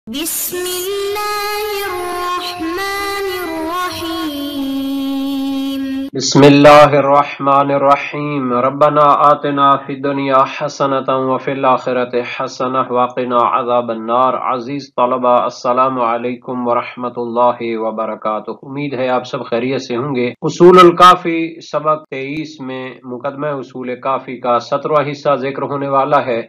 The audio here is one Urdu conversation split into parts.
بسم اللہ الرحمن الرحیم بسم اللہ الرحمن الرحیم ربنا آتنا فی الدنیا حسنۃ وفی الآخرۃ حسنۃ وقنا عذاب النار۔ عزیز طلبہ، السلام علیکم ورحمۃ اللہ وبرکاتہ۔ امید ہے آپ سب خیریت سے ہوں گے۔ اصول الکافی سبق 23 میں مقدمہ اصول کافی کا 17واں حصہ ذکر ہونے والا ہے۔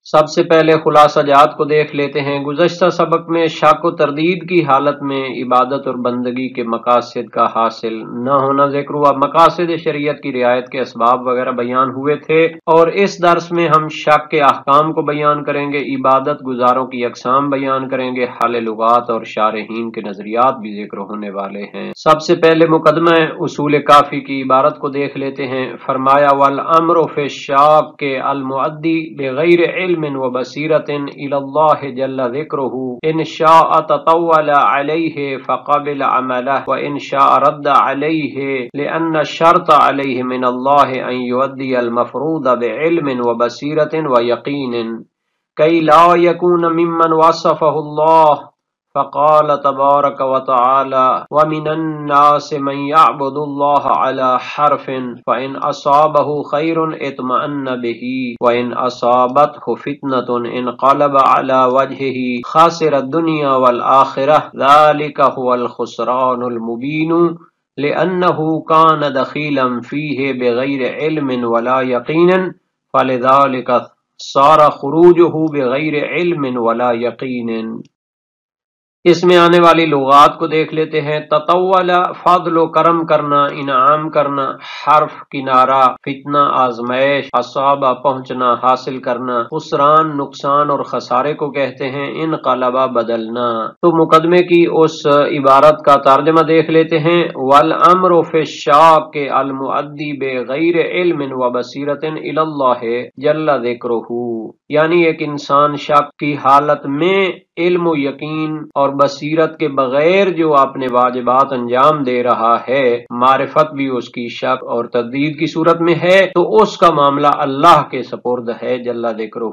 سب سے پہلے خلاصہ جات کو دیکھ لیتے ہیں۔ گزشتہ سبق میں شک و تردید کی حالت میں عبادت اور بندگی کے مقاصد کا حاصل نہ ہونا ذکر ہوا۔ مقاصد شریعت کی رعایت کے اسباب وغیرہ بیان ہوئے تھے، اور اس درس میں ہم شک کے احکام کو بیان کریں گے، عبادت گزاروں کی اقسام بیان کریں گے، حل لغات اور شارحین کے نظریات بھی ذکر ہونے والے ہیں۔ سب سے پہلے مقدمہ اصول کافی کی عبارت کو دیکھ لیتے ہیں۔ فرمایا والامر فی الشاق کے المؤدی بغیر علم وبصیرۃ الی اللہ جل ذکرہ ان شاء تطول علیہ فقبل عملہ وان شاء رد علیہ لان الشرط علیہ من اللہ ان یؤدی المفروض بعلم وبصیرۃ ویقین کئی لا یکون ممن وصفہ اللہ فقال تبارک وتعالی ومن الناس من يعبد الله على حرف فإن أصابه خير اطمأن به وإن أصابته فتنة انقلب على وجهه خاسر الدنيا والآخرة ذلك هو الخسران المبين لأنه كان دخيلا فيه بغير علم ولا يقين فلذلك صار خروجه بغير علم ولا يقين۔ اس میں آنے والی لغات کو دیکھ لیتے ہیں۔ تطول فضل و کرم کرنا، انعام کرنا، حرف کنارہ، فتنہ آزمائش، اصابہ پہنچنا، حاصل کرنا، خسران نقصان اور خسارے کو کہتے ہیں، انقلبہ بدلنا۔ تو مقدمے کی اس عبارت کا ترجمہ دیکھ لیتے ہیں۔ والامر فی الشاق کے المؤدی بغیر علم وبصیرۃ الی اللہ جل ذکرہ، یعنی ایک انسان شک کی حالت میں علم و یقین اور بصیرت کے بغیر جو اپنے واجبات انجام دے رہا ہے، معرفت بھی اس کی شک اور تردید کی صورت میں ہے، تو اس کا معاملہ اللہ کے سپرد ہے جل ذکرہ،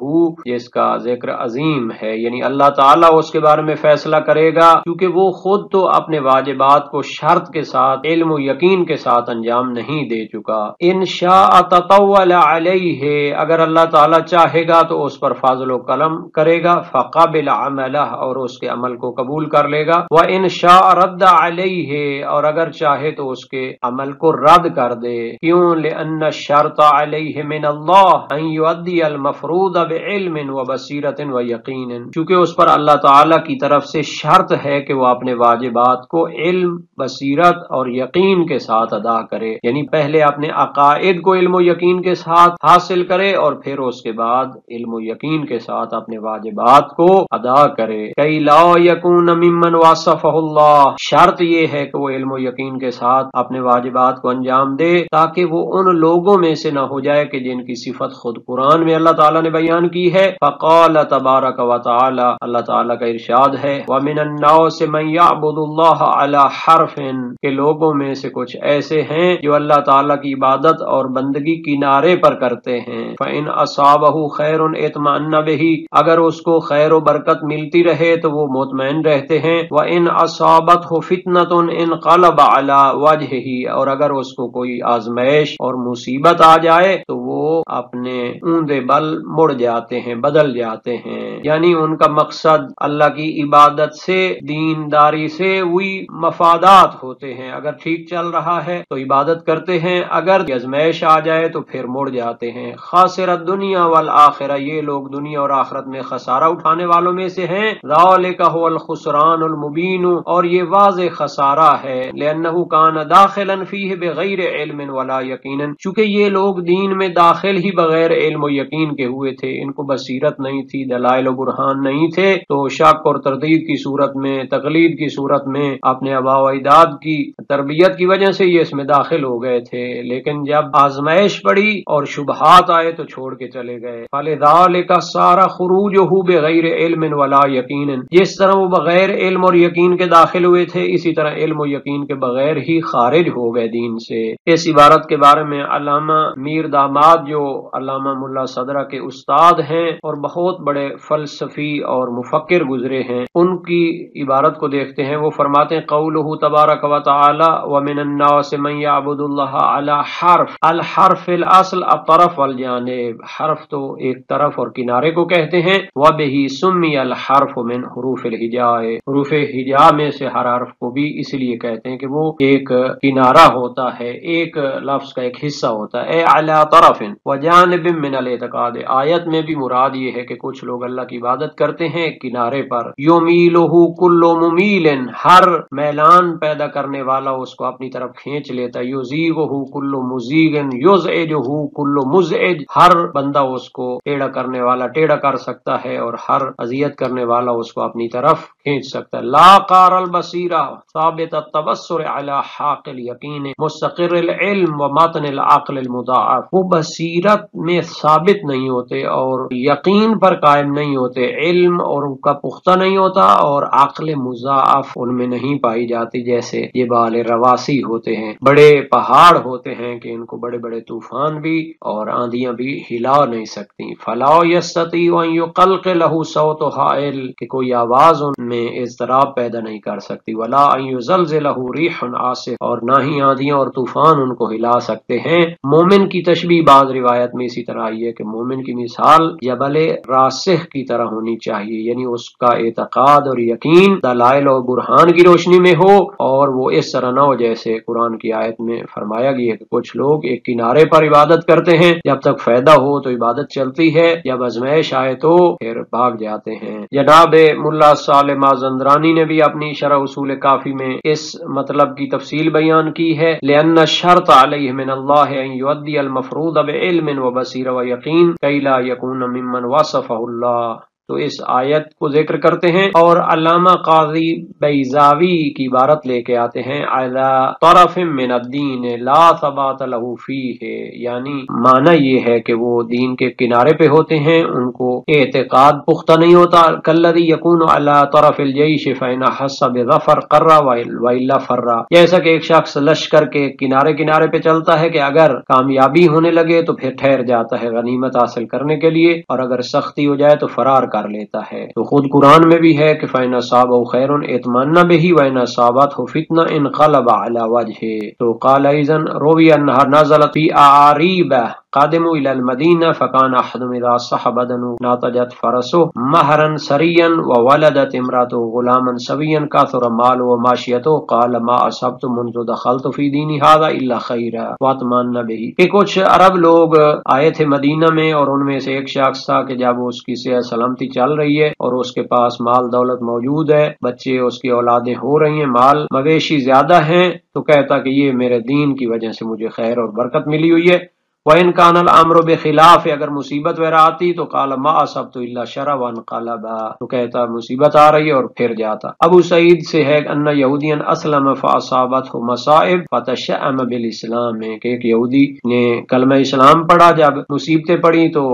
جس کا ذکر عظیم ہے، یعنی اللہ تعالیٰ اس کے بارے میں فیصلہ کرے گا، کیونکہ وہ خود تو اپنے واجبات کو شرط کے ساتھ علم و یقین کے ساتھ انجام نہیں دے چکا۔ ان شاء تطول علیہ، اگر اللہ تعالیٰ چاہے گا تو اس پر فضل و کرم کرے گا، فقبل عملہ، اور اس کے عمل کو قبول کر لے گا، وَإِن شَاءَ رَدَّ عَلَيْهِ، اور اگر چاہے تو اس کے عمل کو رد کر دے۔ کیوں؟ لِأَنَّ الشَّرْطَ عَلَيْهِ مِنَ اللَّهِ أَن يُؤَدِّيَ الْمَفْرُوضَ بِعِلْمٍ وَبَصِيرَةٍ وَيَقِينٍ، چونکہ اس پر اللہ تعالیٰ کی طرف سے شرط ہے کہ وہ اپنے واجبات کو علم، بصیرت اور یقین کے ساتھ ادا کرے، یعنی پہلے اپنے عقائد کو علم و یقین کے ساتھ حاصل کرے اور پھر اس کے بعد علم و یقین کے ساتھ اپنے واجبات کو ادا کرے۔ کئی لا یکون ممن وصفہ اللہ، شرط یہ ہے کہ وہ علم و یقین کے ساتھ اپنے واجبات کو انجام دے، تاکہ وہ ان لوگوں میں سے نہ ہو جائے کہ جن کی صفت خود قرآن میں اللہ تعالیٰ نے بیان کی ہے۔ فقال تبارک و تعالی، اللہ تعالیٰ کا ارشاد ہے، وَمِنَ النَّاسِ مَن يَعْبُدُ اللَّهَ عَلَى حَرْفٍ، کہ لوگوں میں سے کچھ ایسے ہیں جو اللہ تعالیٰ کی عبادت اور بندگی کنارے پر کرتے ہیں۔ فَإِنْ أَصَابَهُ خَيْرٌ اطْمَأَنَّ بِهِ، اگر اس کو خیر و برکت ملتی رہے تو وہ مطمئن رہتے ہیں۔ وَإِنْ أَصَابَتْهُ فِتْنَةٌ انقلب عَلَى وَجْهِهِ، اور اگر اس کو کوئی آزمائش اور مصیبت آ جائے تو وہ اپنے اوندے بل مڑ جاتے ہیں، بدل جاتے ہیں، یعنی ان کا مقصد اللہ کی عبادت سے، دینداری سے وہی مفادات ہوتے ہیں۔ اگر ٹھیک چل رہا ہے تو عبادت کرتے ہیں، اگر آزمائش آ جائے تو پھر مڑ جاتے ہیں۔ خاسر الدنیا والآخرہ، یہ لوگ دنیا اور آخرت میں خسارہ اٹھانے والوں میں سے ہیں۔ ذالک هو الخسران المبین، اور یہ واضح خسارہ ہے، لأنہ کان داخلا فیہ بغیر علم ولا یقین، چونکہ یہ لوگ دین میں داخل ہی بغیر علم و یقین کے ہوئے تھے، ان کو بصیرت نہیں تھی، دلائل و برہان نہیں تھے، تو شک اور تردید کی صورت میں، تقلید کی صورت میں، اپنے آباء و اجداد کی تربیت کی وجہ سے یہ اس میں داخل ہو گئے تھے، لیکن جب آزمائش پڑی اور شبہات آئے تو چھوڑ کے چلے گئے۔ فَلِذَلِكَ صَارَ خُرُوجُهُ بِغَيْرِ عِلْمٍ وَلَا يَقِينٍ، جس طرح وہ بغیر علم اور یقین کے داخل ہوئے تھے، اسی طرح علم و یقین کے بغیر ہی خارج ہو گئے دین سے۔ اس عبارت کے بارے میں علامہ میر داماد، جو علامہ ملا صدرہ کے استاد ہیں اور بہت بڑے فلسفی اور مفکر گزرے ہیں ان کی عبارت کو دیکھتے ہیں. وہ فرماتے ہیں قولہ تبارک و تعالی ومن الناس من یعبد اللہ علی حرف. الحرف الاصل الطرف والجانب، حرف تو ایک طرف اور کنارے کو کہتے ہیں. وبہ سمی الحرف من حروف الہجاء، حروف ہجاء میں سے ہر حرف کو بھی اس لیے کہتے ہیں کہ وہ ایک کنارہ ہوتا ہے، ایک لفظ کا ایک حصہ ہوتا ہے. اے علی طرف وجانب من الاعتقاد، آیت میں بھی مراد یہ ہے کہ کچھ لوگ اللہ کی عبادت کرتے ہیں کنارے پر. یمیلہ کل ممیل، ہر میلان پیدا کرنے والا اس کو اپنی طرف کھینچ لیتا. یزیغہ کل مزیغ یزعجہ کل مزعج، ہر بندہ اس کو ٹیڑھا کرنے والا ٹیڑھا کر سکتا ہے اور ہر اذیت کرنے والا اس کو اپنی طرف کھینچ سکتا ہے. لا قار البصیرہ ثابت التبصر علی حاق الیقین مستقر العلم و متن العقل المضاعف. وہ بصیرت میں ثابت نہیں ہوتے اور یقین پر قائم نہیں ہوتے، علم اور ان کا پختہ نہیں ہوتا اور عقل مضاعف ان میں نہیں پائی جاتی. جیسے یہ بال رواسی ہوتے ہیں، بڑے پہاڑ ہوتے ہیں کہ ان کو بڑے بڑے طوفان بھی اور آندیاں بھی ہلا نہیں سکتی. فلا یستطیع ان یقلق له صوت حائل، کہ کوئی آواز ان میں اضطراب پیدا نہیں کر سکتی. ولا ان یزلزلہ ریح عاصف، اور نہ ہی آندیاں اور طوفان ان کو ہلا سکتے ہیں. مومن کی تشبیہ بعض روایت میں اسی طرح آئی ہے کہ مومن کی مثال جبل راسخ کی طرح ہونی چاہیے، یعنی اس کا اعتقاد اور یقین دلائل اور برہان کی روشنی میں ہو، اور وہ اس طرح نہ ہو جیسے قرآن کی آیت میں فرمایا گیا ہے کہ کچھ لوگ ایک کنارے پر عبادت کرتے ہیں، جب تک فائدہ ہو تو عبادت چلتی ہے، جب ازمائش آئے تو پھر بھاگ جاتے ہیں. جناب ملا صالح مازندرانی نے بھی اپنی شرح اصول کافی میں اس مطلب کی تفصیل بیان کی ہے. لأن الشرط علیہ من اللہ ان یؤدی المفروض بعلم و بصیرہ و یقین کی لا یکون ممن وصفہ اللہ. تو اس آیت کو ذکر کرتے ہیں اور علامہ قاضی بیضاوی کی عبارت لے کے آتے ہیں علی طرف من الدین لا ثبات له فیہ، یعنی معنی یہ ہے کہ وہ دین کے کنارے پہ ہوتے ہیں، ان کو اعتقاد پختہ نہیں ہوتا. کالذی یکون علی طرف الجیش فإن حس بظفر قر والا فر، جیسا کہ ایک شخص لشکر کے کنارے کنارے پہ چلتا ہے کہ اگر کامیابی ہونے لگے تو پھر ٹھہر جاتا ہے غنیمت حاصل کرنے کے لیے، اور اگر سختی ہو جائے تو فرار کر لیتا ہے. تو خود قرآن میں بھی ہے کہ فإن أصابه خير اطمأن به وإن أصابته فتنة انقلب على وجهه. تو قال أيضا روي أنها نزلت في أعاريب قادموا الى المدینہ فکان احدهم اذا صح بدنه ناطجت فرسه مہرا سریا وولدت امراته غلاما سویا كثر ماله وماشیته قال ما اصبت منذ دخلت في دینی هذا الا خیرا واطمأن به. کہ کچھ عرب لوگ آئے تھے مدینہ میں اور ان میں سے ایک شخص تھا کہ جب اس کی صحت سلامتی چل رہی ہے اور اس کے پاس مال دولت موجود ہے، بچے اس کی اولادیں ہو رہی ہیں، مال مویشی زیادہ ہیں، تو کہتا کہ یہ میرے دین کی وجہ سے مجھے خیر اور برکت ملی ہوئی ہے. وَإِنْ كَانَ الْأَمْرُ بِخِلَافِ، اگر مصیبت وغیرہ آتی تو قَالَ مَا أَصَبْتُ إِلَّا شَرًّا وَانْقَلَبَ، تو کہتا مصیبت آ رہی ہے اور پھر جاتا. ابو سعید سے ہے ان یہودیاً اسلم فاصابته مصائب فتشأم بالاسلام، کہ ایک یہودی نے کلمہ اسلام پڑھا، جب مصیبتیں پڑھی تو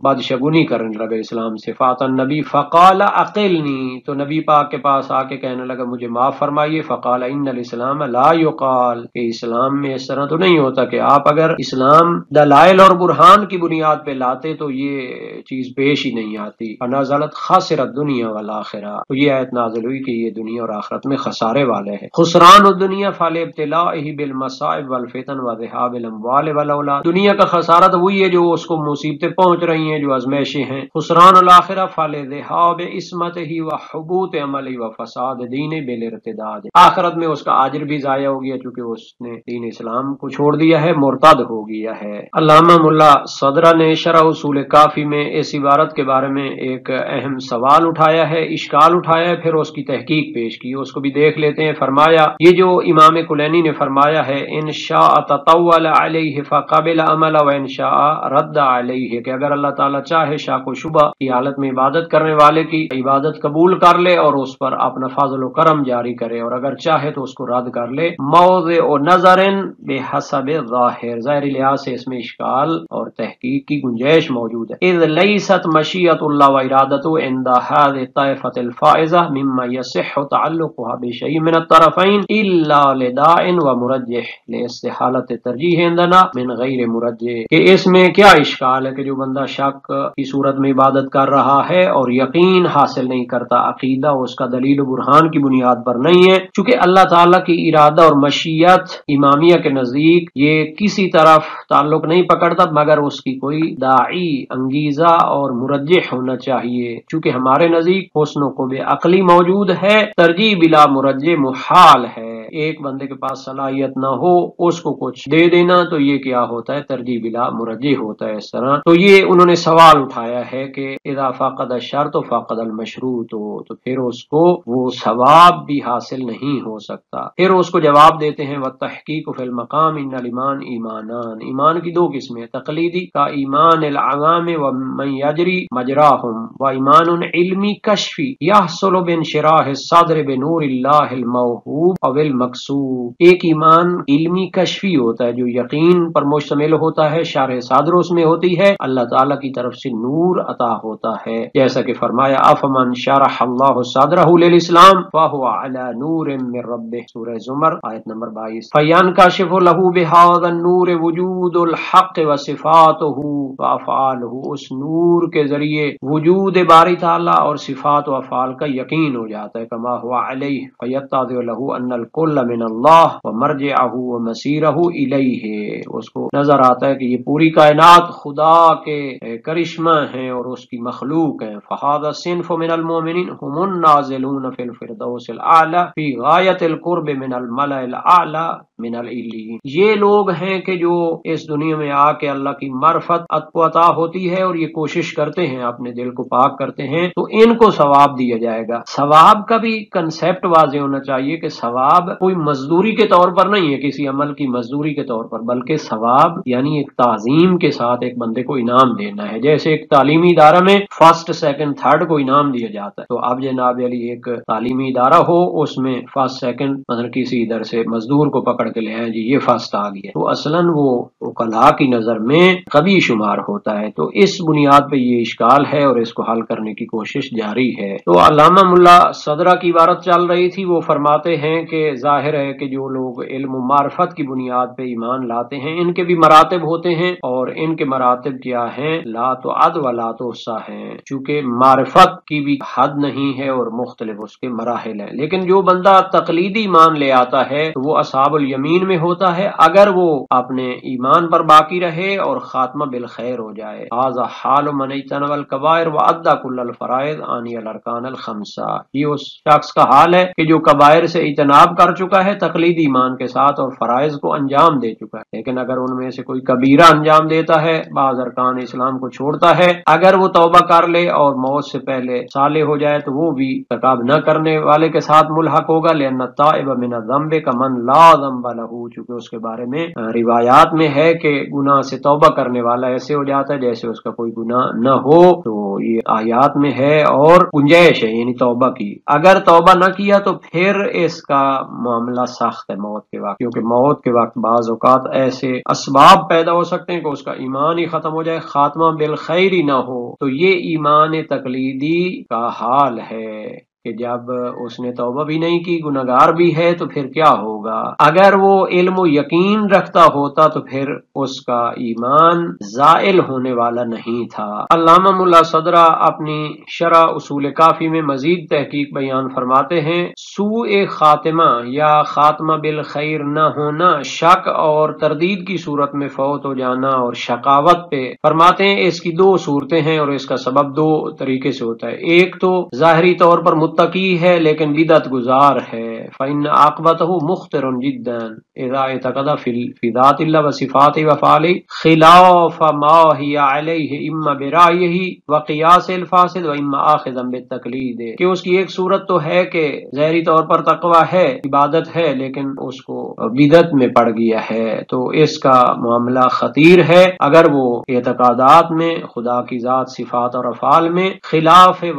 بدشگونی کرنے لگا اسلام سے. فات النبی فقال اقلنی، تو نبی پاک کے پاس آ کے کہنے لگا مجھے معاف فرمائیے. فقال ان الاسلام لا يقال، کہ اسلام میں اس طرح تو نہیں ہوتا کہ آپ اگر اسلام دلائل اور برہان کی بنیاد پہ لاتے تو یہ چیز پیش ہی نہیں آتی. فنزلت خاسرت دنیا والآخرہ، تو یہ آیت نازل ہوئی کہ یہ دنیا اور آخرت میں خسارے والے ہیں. خسران الدنیا فلابتلاءہ بالمصائب والفتن وذهاب الاموال والاولاد، دنیا کا خسارہ تو وہی ہے جو اس کو مصیبتیں پہنچ رہی ہیں، جو ازمائشیں ہیں. خسران الاخرہ فلذهاب عصمتہ وحبوط عملہ وفساد دینہ بالارتداد، آخرت میں اس کا اجر بھی ضائع ہو گیا چونکہ اس نے دین اسلام کو چھوڑ دیا ہے، مرتد ہو گیا ہے. علامہ ملا صدرہ نے شرح اصول کافی میں اس عبارت کے بارے میں ایک اہم سوال اٹھایا ہے، اشکال اٹھایا ہے، پھر اس کی تحقیق پیش کی، اس کو بھی دیکھ لیتے ہیں. فرمایا یہ جو امام کلینی نے فرمایا ہے ان شاء تطول علیہ فقبل عمل و ان شاء رد علیہ، کہ اگر اللہ تعالیٰ چاہے شک و شبہ کی حالت میں عبادت کرنے والے کی عبادت قبول کر لے اور اس پر اپنا فضل و کرم جاری کرے، اور اگر چاہے تو اس کو رد کر لے. موضع و نظر بحسب ظاہر، ظاہری لحاظ سے اس میں اشکال اور تحقیق کی گنجائش موجود ہے۔ اذ لیست مشیت اللہ و ارادتہ عند هذه الطائفة الفائزة مما يصح تعلقها بشيء من الطرفين الا لداء ومرجح لاستحالة الترجیح عندنا من غیر مرجح، کہ اس میں کیا اشکال ہے کہ جو بندہ شک کی صورت میں عبادت کر رہا ہے اور یقین حاصل نہیں کرتا، عقیدہ اس کا دلیل و برہان کی بنیاد پر نہیں ہے، چونکہ اللہ تعالیٰ کی ارادہ اور مشیت امامیہ کے نزدیک یہ کسی طرف تعلق نہیں پکڑتا مگر اس کی کوئی داعی، انگیزہ اور مرجح ہونا چاہیے۔ چونکہ ہمارے نزدیک حسن و قوہ عقلی موجود ہے، ترجیح بلا مرجح محال ہے۔ ایک بندے کے پاس صلاحیت نہ ہو اس کو کچھ دے دینا تو یہ کیا ہوتا ہے؟ ترجیح بلا مرجح ہوتا ہے۔ اس طرح تو یہ انہوں نے سوال اٹھایا ہے کہ اذا فقد الشرط فقد المشروط، تو پھر اس کو وہ ثواب بھی حاصل نہیں ہو سکتا۔ پھر اس کو جواب دیتے ہیں والتحقیق فی المقام ان الایمان ایمانان، ایمان کی دو قسمیں، تقلیدی کا ایمان العوام ومن یجری مجراہم، و ایمان علمی کشفی یحصل بانشراح الصدر بنور اللہ الموہوب او المقصود۔ ایک ایمان علمی کشفی ہوتا ہے جو یقین پر مشتمل ہوتا ہے، شرح صدر اس میں ہوتی ہے، اللہ تعالیٰ کی طرف سے نور عطا ہوتا ہے، جیسا کہ فرمایا افمن شرح اللہ صدرہ للاسلام فہو علی نور من ربہ، سورہ زمر آیت نمبر 22۔ فینکشف لہ بہذا النور وجود الحق وصفاتہ وافعالہ، اس نور کے ذریعے وجود باری تعالیٰ اور صفات و افعال کا یقین ہو جاتا ہے، کما ہوا علیہ فیتضح لہ ان الکل من اللہ ومرجعہ ومصیرہ الیہ، اس کو نظر آتا ہے کہ یہ پوری کائنات خدا کے کرشمہ ہیں اور اس کی مخلوق ہیں۔ فہذا صنف من المؤمنین هم النازلون فی الفردوس الاعلی فی غایت القرب من الملأ الاعلی من العلیین، یہ لوگ ہیں کہ جو اس دنیا میں آ کے اللہ کی معرفت عطا ہوتی ہے اور یہ کوشش کرتے ہیں، اپنے دل کو پاک کرتے ہیں، تو ان کو ثواب دیا جائے گا۔ ثواب کا بھی کنسیپٹ واضح ہونا چاہیے کہ ثواب کوئی مزدوری کے طور پر نہیں ہے، کسی عمل کی مزدوری کے طور پر، بلکہ ثواب یعنی ایک تعظیم کے ساتھ ایک بندے کو انعام دینا ہے، جیسے ایک تعلیمی ادارہ میں فرسٹ سیکنڈ تھرڈ کو انعام دیا جاتا ہے۔ تو اب جناب علی ایک تعلیمی ادارہ ہو، اس میں فرسٹ سیکنڈ مطلب کسی ادھر سے مزدور کو پکڑ کے لے آئے، جی یہ فرسٹ آ گیا، تو اصلاً وہ عقلاء کی نظر میں قبیح شمار ہوتا ہے۔ تو اس بنیاد پہ یہ اشکال ہے اور اس کو حل کرنے کی کوشش جاری ہے۔ تو علامہ ملا صدرہ کی عبارت چل رہی تھی، وہ فرماتے ہیں کہ ظاہر ہے کہ جو لوگ علم و معرفت کی بنیاد پہ ایمان لاتے ہیں ان کے بھی مراتب ہوتے ہیں، اور ان کے مراتب کیا ہیں؟ لا تعد ولا تحصی ہیں، چونکہ معرفت کی بھی حد نہیں ہے اور مختلف اس کے مراحل ہیں۔ لیکن جو بندہ تقلیدی ایمان لے آتا ہے تو وہ اصحاب الیمین میں ہوتا ہے اگر وہ اپنے ایمان پر باقی رہے اور خاتمہ بالخیر ہو جائے۔ ھذا حال من اجتنب الکبائر وادى كل الفرائض عنی الارکان الخمسہ، یہ اس شخص کا حال ہے کہ جو کبائر سے اجتناب کر چکا ہے تقلیدی ایمان کے ساتھ اور فرائض کو انجام دے چکا ہے، لیکن اگر ان میں سے کوئی کبیرہ انجام دیتا ہے، بعض ارکان اسلام کو چھوڑتا ہے، اگر وہ توبہ کر لے اور موت سے پہلے صالح ہو جائے تو وہ بھی ارتکاب نہ کرنے والے کے ساتھ ملحق ہوگا، لأن التائب من الذنب کمن لا ذنب له، چونکہ اس کے بارے میں روایات میں ہے کہ گناہ سے توبہ کرنے والا ایسے ہو جاتا ہے جیسے اس کا کوئی گناہ نہ ہو۔ تو یہ آیات میں ہے اور گنجائش ہے یعنی توبہ کی، اگر توبہ نہ کیا تو پھر اس کا معاملہ سخت ہے موت کے وقت، کیونکہ موت کے وقت بعض اوقات ایسے اسباب پیدا ہو سکتے ہیں کہ اس کا ایمان ہی ختم ہو جائے، خاتمہ بالخیر ہی نہ ہو۔ تو یہ ایمان تقلیدی کا حال ہے کہ جب اس نے توبہ بھی نہیں کی، گناہگار بھی ہے، تو پھر کیا ہوگا؟ اگر وہ علم و یقین رکھتا ہوتا تو پھر اس کا ایمان زائل ہونے والا نہیں تھا۔ علامہ ملا صدرہ اپنی شرح اصول کافی میں مزید تحقیق بیان فرماتے ہیں، سوء خاتمہ یا خاتمہ بالخیر نہ ہونا، شک اور تردید کی صورت میں فوت ہو جانا اور شقاوت پہ فرماتے ہیں اس کی دو صورتیں ہیں اور اس کا سبب دو طریقے سے ہوتا ہے۔ ایک تو ظاہری طور پر متقی ہے لیکن بدعت گزار ہے، فإن عاقبته مخطر جدا اذا اعتقد في ذات الله وصفاته وافعاله خلاف ما هي عليه اما برأيه وقياس الفاسد واما آخذا بالتقلید، کہ اس کی ایک صورت تو ہے کہ ظاہری طور پر تقوی ہے، عبادت ہے، لیکن اس کو بدعت میں پڑ گیا ہے، تو اس کا معاملہ خطیر ہے اگر وہ اعتقادات میں خدا کی ذات، صفات اور افعال میں خلاف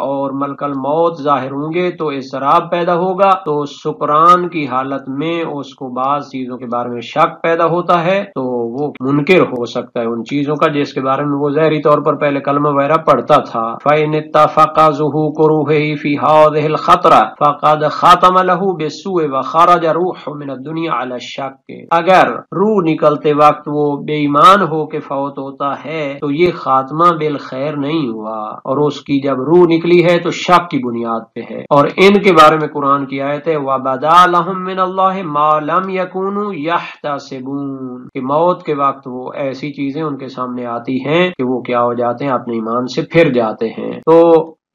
اور ملک الموت ظاہر ہوں گے تو اضطراب پیدا ہوگا، تو سکران کی حالت میں اس کو بعض چیزوں کے بارے میں شک پیدا ہوتا ہے، تو وہ منکر ہو سکتا ہے ان چیزوں کا جس کے بارے میں وہ ظاہری طور پر پہلے کلمہ وغیرہ پڑھتا تھا۔ فَإِنِ اتَّفَقَ ظُهُورُ كُرُوهِهِ فِي هَذِهِ الْخَطْرَةِ فَقَدْ خَتَمَ لَهُ بِالسُّوءِ وَخَرَجَ رُوحُهُ مِنَ الدُّنْيَا عَلَى الشَّكِّ۔ اگر روح نکلتے وقت وہ بے ایمان ہو کے فوت ہوتا ہے تو یہ خاتمہ بالخیر نہیں ہوا، اور اس کی جب روح نکلی ہے تو شک کی بنیاد پہ ہے۔ اور ان کے بارے میں قرآن کی آیت ہے وَبَدَا لَهُم مِّنَ اللَّهِ مَا لَمْ يَكُونُوا يَحْتَسِبُونَ، کہ موت کے وقت وہ ایسی چیزیں ان کے سامنے آتی ہیں کہ وہ کیا ہو جاتے ہیں، اپنے ایمان سے پھر جاتے ہیں۔ تو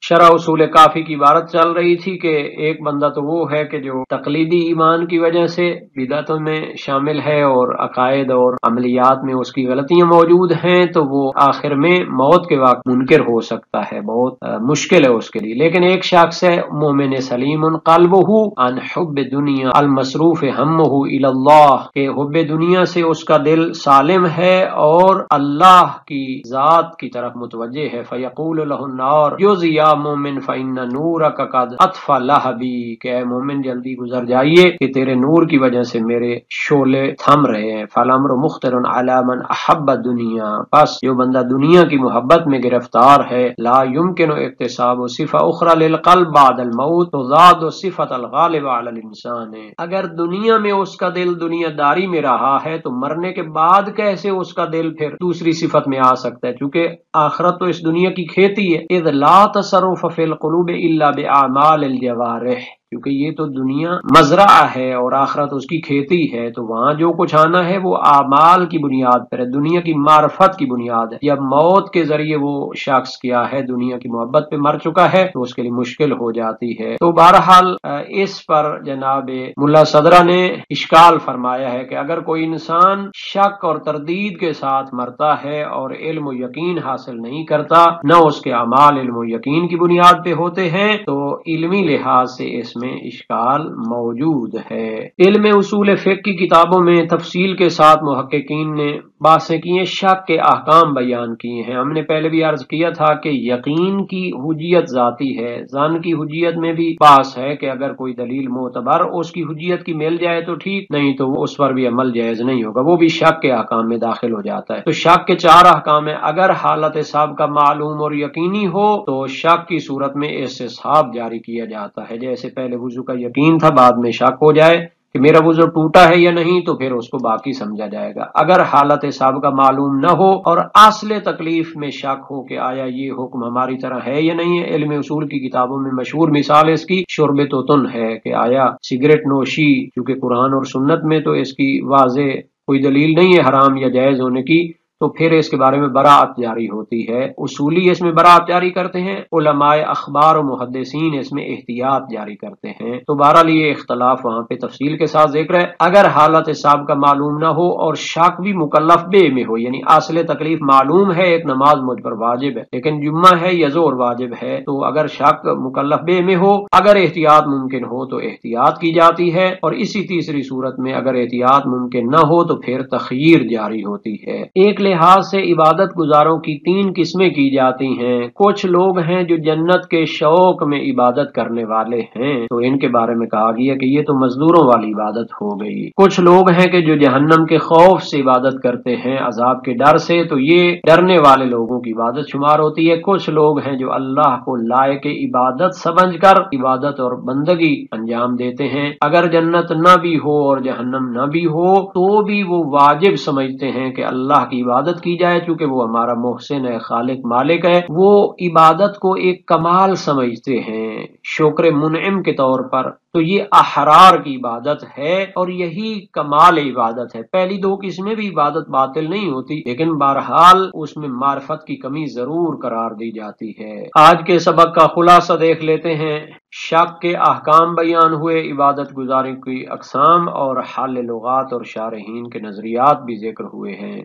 شرح اصول کافی کی عبارت چل رہی تھی کہ ایک بندہ تو وہ ہے کہ جو تقلیدی ایمان کی وجہ سے بدعتوں میں شامل ہے اور عقائد اور عملیات میں اس کی غلطیاں موجود ہیں، تو وہ آخر میں موت کے وقت منکر ہو سکتا ہے، بہت مشکل ہے اس کے لیے۔ لیکن ایک شخص ہے مومن سلیم قلبہ عن حب دنیا المصروف ہمہ الی اللہ، کہ حب دنیا سے اس کا دل سالم ہے اور اللہ کی ذات کی طرف متوجہ ہے۔ فیقول لہ النار یوز یا مومن فإن نورک قد اطفأ لہبی، کہ اے مومن جلدی گزر جائیے کہ تیرے نور کی وجہ سے میرے شعلے تھم رہے ہیں۔ فالامر مختر علی من احب الدنیا، پس جو بندہ دنیا کی محبت میں گرفتار ہے، لا یمکن اکتساب صفہ اخرى للقلب بعد الموت تضاد صفۃ الغالب علی الانسان، اگر دنیا میں اس کا دل دنیا داری میں رہا ہے تو مرنے کے بعد کیسے اس کا دل پھر دوسری صفت میں آ سکتا ہے، چونکہ آخرت تو اس دنیا کی کھیتی ہے۔ اذ لا تصرف فی القلوب الا باعمال الجوارح، کیونکہ یہ تو دنیا مزرعہ ہے اور آخرت اس کی کھیتی ہے، تو وہاں جو کچھ آنا ہے وہ اعمال کی بنیاد پر ہے، دنیا کی معرفت کی بنیاد ہے۔ جب موت کے ذریعے وہ شخص کیا ہے دنیا کی محبت پہ مر چکا ہے تو اس کے لیے مشکل ہو جاتی ہے۔ تو بہرحال اس پر جناب ملا صدرہ نے اشکال فرمایا ہے کہ اگر کوئی انسان شک اور تردید کے ساتھ مرتا ہے اور علم و یقین حاصل نہیں کرتا، نہ اس کے اعمال علم و یقین کی بنیاد پہ ہوتے ہیں، تو علمی لحاظ سے اس میں اشکال موجود ہے۔ علم اصول فقہ کی کتابوں میں تفصیل کے ساتھ محققین نے باتیں کی ہیں، شک کے احکام بیان کیے ہیں۔ ہم نے پہلے بھی عرض کیا تھا کہ یقین کی حجیت ذاتی ہے، ظن کی حجیت میں بھی بحث ہے کہ اگر کوئی دلیل معتبر اس کی حجیت کی مل جائے تو ٹھیک، نہیں تو وہ اس پر بھی عمل جائز نہیں ہوگا، وہ بھی شک کے احکام میں داخل ہو جاتا ہے۔ تو شک کے 4 احکام ہیں، اگر حالت سابقہ معلوم اور یقینی ہو تو شک کی صورت میں استصحاب جاری کیا جاتا ہے، جیسے پہلے وضو کا یقین تھا، بعد میں شک ہو جائے کہ میرا وضو ٹوٹا ہے یا نہیں تو پھر اس کو باقی سمجھا جائے گا۔ اگر حالت سابقہ معلوم نہ ہو اور اصل تکلیف میں شک ہو کہ آیا یہ حکم ہماری طرح ہے یا نہیں ہے، علم اصول کی کتابوں میں مشہور مثال اس کی شرب توتن ہے کہ آیا سگریٹ نوشی، کیونکہ قرآن اور سنت میں تو اس کی واضح کوئی دلیل نہیں ہے حرام یا جائز ہونے کی، تو پھر اس کے بارے میں براعت جاری ہوتی ہے۔ اصولی اس میں براعت جاری کرتے ہیں، علماء اخبار و محدثین اس میں احتیاط جاری کرتے ہیں۔ تو بہرحال یہ اختلاف وہاں پہ تفصیل کے ساتھ ذکر ہے۔ اگر حالت سابقہ معلوم نہ ہو اور شک بھی مکلف بے میں ہو، یعنی اصل تکلیف معلوم ہے ایک نماز مجھ پر واجب ہے لیکن جمعہ ہے یا ظہر واجب ہے، تو اگر شک مکلف بے میں ہو، اگر احتیاط ممکن ہو تو احتیاط کی جاتی ہے، اور اسی تیسری صورت میں اگر احتیاط ممکن نہ ہو تو پھر تخییر جاری ہوتی ہے۔ ایک لحاظ سے عبادت گزاروں کی 3 قسمیں کی جاتی ہیں۔ کچھ لوگ ہیں جو جنت کے شوق میں عبادت کرنے والے ہیں، تو ان کے بارے میں کہا گیا کہ یہ تو مزدوروں والی عبادت ہو گئی۔ کچھ لوگ ہیں کہ جو جہنم کے خوف سے عبادت کرتے ہیں، عذاب کے ڈر سے، تو یہ ڈرنے والے لوگوں کی عبادت شمار ہوتی ہے۔ کچھ لوگ ہیں جو اللہ کو لائق عبادت سمجھ کر عبادت اور بندگی انجام دیتے ہیں، اگر جنت نہ بھی ہو اور جہنم نہ بھی ہو تو بھی وہ واجب سمجھتے ہیں کہ اللہ کی عبادت کی جائے، چونکہ وہ ہمارا محسن ہے، خالق مالک ہے۔ وہ عبادت کو ایک کمال سمجھتے ہیں شکر منعم کے طور پر، تو یہ احرار کی عبادت ہے اور یہی کمال عبادت ہے۔ پہلی 2 قسمیں بھی عبادت باطل نہیں ہوتی، لیکن بہرحال اس میں معرفت کی کمی ضرور قرار دی جاتی ہے۔ آج کے سبق کا خلاصہ دیکھ لیتے ہیں۔ شک کے احکام بیان ہوئے، عبادت گزاری کی اقسام اور حل لغات اور شارحین کے نظریات بھی ذکر ہوئے ہیں۔